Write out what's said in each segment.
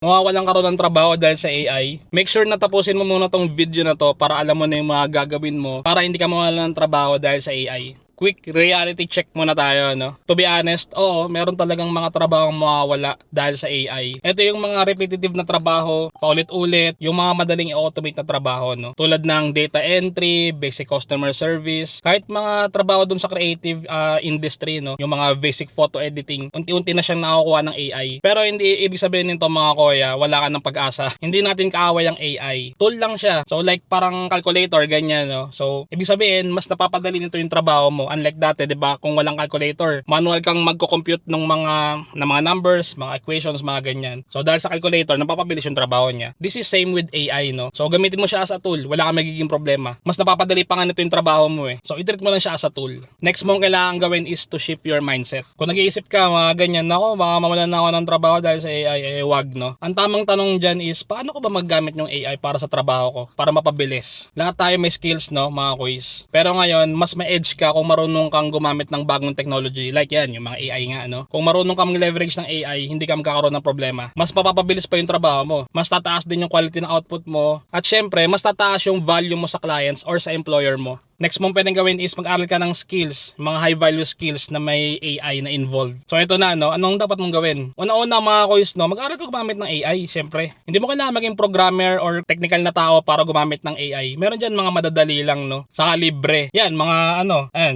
mawawalan ka rin ng trabaho dahil sa AI, make sure na tapusin mo muna tong video na to para alam mo na yung mga gagawin mo para hindi ka mawalan ng trabaho dahil sa AI. Quick reality check muna tayo, no? To be honest, oo, meron talagang mga trabahong mawawala dahil sa AI. Ito yung mga repetitive na trabaho, paulit-ulit, yung mga madaling i-automate na trabaho, no? Tulad ng data entry, basic customer service, kahit mga trabaho dun sa creative industry, no? Yung mga basic photo editing, unti-unti na siyang nakukuha ng AI. Pero hindi ibig sabihin nito mga kuya, wala ka ng pag-asa. Hindi natin kaaway ang AI. Tool lang siya. So like parang calculator, ganyan, no? So ibig sabihin, mas napapadali nito yung trabaho mo. Unlike dati, 'di ba? Kung walang calculator, manual kang magko-compute ng mga numbers, mga equations, mga ganyan. So dahil sa calculator, napapabilis yung trabaho niya. This is same with AI, no? So gamitin mo siya as a tool, wala kang magiging problema. Mas napapadali pa nga nito yung trabaho mo eh. So i-treat mo lang siya as a tool. Next mong kailangan gawin is to shift your mindset. Kung nag-iisip ka, mga ganyan, nako, baka mawalan na ako ng trabaho dahil sa AI, wag, no? Ang tamang tanong dyan is, paano ko ba maggamit yung AI para sa trabaho ko? Para mapabilis. Lahat tayo may skills, no, mga quiz. Pero ngayon, mas may edge ka kung marunong kang gumamit ng bagong technology. Like yan, yung mga AI nga, no? Kung marunong kang leverage ng AI, hindi ka magkakaroon ng problema. Mas mapapabilis pa yung trabaho mo. Mas tataas din yung quality ng output mo. At syempre, mas tataas yung value mo sa clients or sa employer mo. Next mong pwedeng gawin is mag-aral ka ng skills, mga high value skills na may AI na involved. So ito na, no, anong dapat mong gawin? Una-una mga kuys, no, mag-aral ka gumamit ng AI, syempre. Hindi mo kailangan maging programmer or technical na tao para gumamit ng AI. Meron diyan mga madadali lang, no. Saka libre. Yan, mga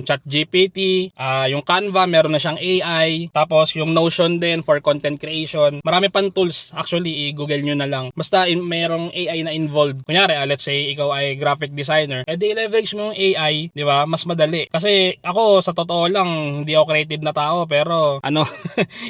ChatGPT, yung Canva, meron na siyang AI. Tapos yung Notion din for content creation. Marami pang tools. Actually, i-google nyo na lang. Basta merong AI na involved. Kunyari, let's say ikaw ay graphic designer. I-leverage mo yung AI, di ba? Mas madali. Kasi ako, sa totoo lang, hindi ako creative na tao, pero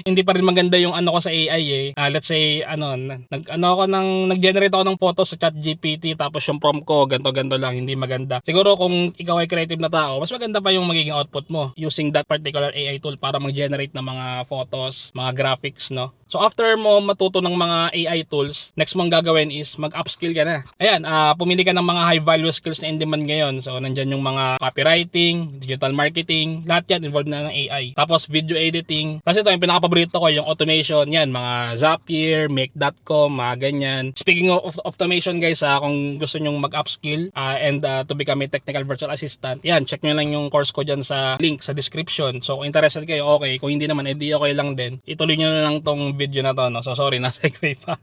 hindi pa rin maganda yung ko sa AI eh. Let's say, nag-generate ako ng photos sa ChatGPT, tapos yung prompt ko, ganto-ganto lang, hindi maganda. Siguro kung ikaw ay creative na tao, mas maganda pa yung magiging output mo using that particular AI tool para mag-generate ng mga photos, mga graphics, no? So after mo matuto ng mga AI tools, next mong gagawin is mag-upskill ka na. Ayan, pumili ka ng mga high value skills na in demand ngayon. So nandyan yung mga copywriting, digital marketing, lahat yan involved na ng AI. Tapos video editing. Kasi ito yung pinaka-paborito ko, yung automation, yan, mga Zapier, Make.com, mga ganyan. Speaking of automation guys, kung gusto nyong mag-upskill and to become a technical virtual assistant, yan, check nyo lang yung course ko dyan sa link sa description. So kung interested kayo, okay. Kung hindi naman, edi okay lang din. Ituloy nyo na lang tong video na to, no? So sorry, na-segue pa.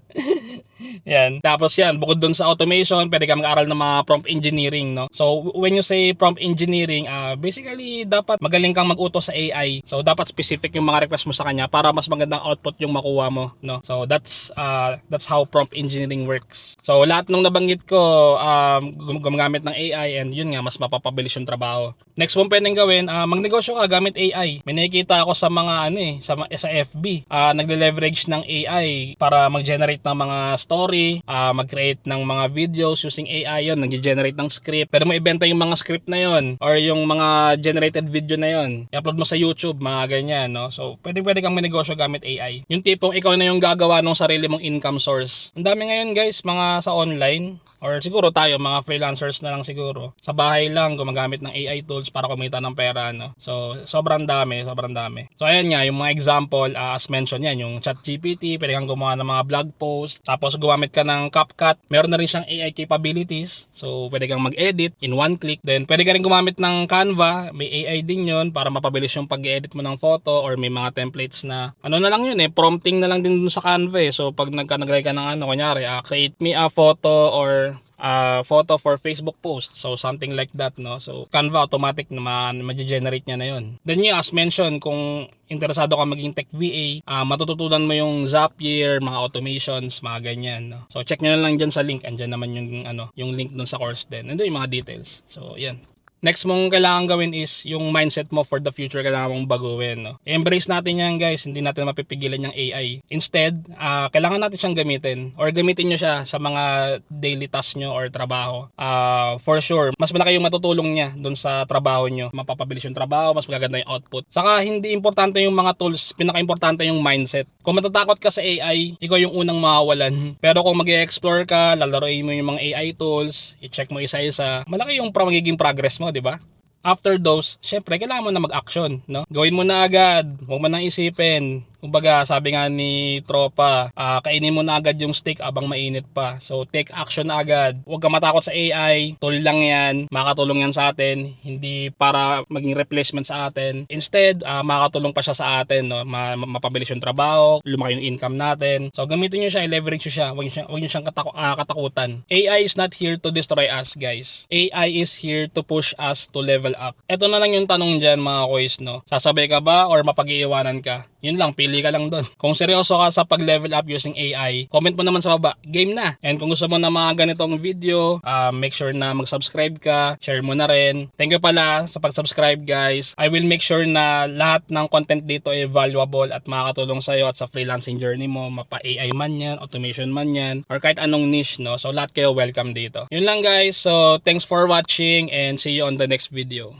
Yan. Tapos yan, bukod dun sa automation, pwede ka mag-aral ng mga prompt engineering, no? So when you say prompt engineering, basically dapat magaling kang mag-utos sa AI. So dapat specific yung mga request mo sa kanya para mas magandang output yung makuha mo, no? So that's how prompt engineering works. So lahat ng nabanggit ko, gumagamit ng AI, and yun nga, mas mapapabilis yung trabaho. Next mo pwedeng gawin, magnegosyo ka gamit AI. May nakikita ako sa mga sa FB, nagle-leverage ng AI para mag-generate ng mga story, mag-create ng mga videos using AI. Yun, nag-generate ng script. Pero mo ibenta yung mga script na yon or yung mga generated video na yon, i-upload mo sa YouTube, mga ganyan, no? So pwede kang magnegosyo gamit AI. Yung tipong ikaw na yung gagawa ng sarili mong income source. Ang dami ngayon guys, mga sa online, or siguro tayo mga freelancers na lang siguro, sa bahay lang gumagamit ng AI tools para kumita ng pera, no? So sobrang dami. So ayan nga, yung mga example, as mentioned yan, yung ChatGPT, pwede kang gumawa ng mga blog post, tapos gumamit ka ng CapCut, meron na rin siyang AI capabilities, so pwede kang mag-edit in one click. Then pwede ka rin gumamit ng Canva, may AI din yun para mapabilis yung pag-edit mo ng photo, or may mga templates na na lang yun prompting na lang din dun sa Canva so pag naglagay ka ng kunyari, create me a photo or photo for Facebook post, so something like that, no? So Canva automatic naman ma-generate niya na yun. Then as mentioned, kung interesado ka maging tech VA, matututunan mo yung Zapier, mga automations, mga ganyan, no? So check nyo na lang dyan sa link, andyan naman yung link dun sa course din, and yung mga details. So yan. Next mong kailangan gawin is yung mindset mo for the future, kailangan mong baguhin, no? Embrace natin yan guys, hindi natin mapipigilan yung AI. Instead, kailangan natin siyang gamitin, or gamitin nyo siya sa mga daily tasks nyo or trabaho. For sure, mas malaki yung matutulong niya dun sa trabaho nyo. Mapapabilis yung trabaho, mas magaganda yung output. Saka hindi importante yung mga tools, pinaka-importante yung mindset. Kung matatakot ka sa AI, ikaw yung unang mawawalan. Pero kung mag-explore ka, lalaroin mo yung mga AI tools, i-check mo isa-isa, malaki yung magiging progress mo, di ba? After those, syempre kailangan mo na mag-action, no? Gawin mo na agad, huwag mo nang isipin. Kumbaga, sabi nga ni Tropa, kainin mo na agad yung steak abang mainit pa. So, take action na agad. Huwag ka matakot sa AI. Tool lang yan. Makakatulong yan sa atin. Hindi para maging replacement sa atin. Instead, makakatulong pa siya sa atin. No? Mapabilis yung trabaho. Lumaki yung income natin. So, gamitin nyo siya. I-leverage nyo siya. Huwag nyo siyang katakutan. AI is not here to destroy us, guys. AI is here to push us to level up. Ito na lang yung tanong dyan, mga kois, no? Sasabay ka ba or mapag-iiwanan ka? Yun lang, pili ka lang doon. Kung seryoso ka sa pag-level up using AI, comment mo naman sa baba, game na. And kung gusto mo na mga ganitong video, make sure na mag-subscribe ka, share mo na rin. Thank you pala sa pag-subscribe, guys. I will make sure na lahat ng content dito ay valuable at makakatulong sa'yo at sa freelancing journey mo, mapa-AI man yan, automation man yan, or kahit anong niche, no? So lahat kayo welcome dito. Yun lang, guys. So thanks for watching and see you on the next video.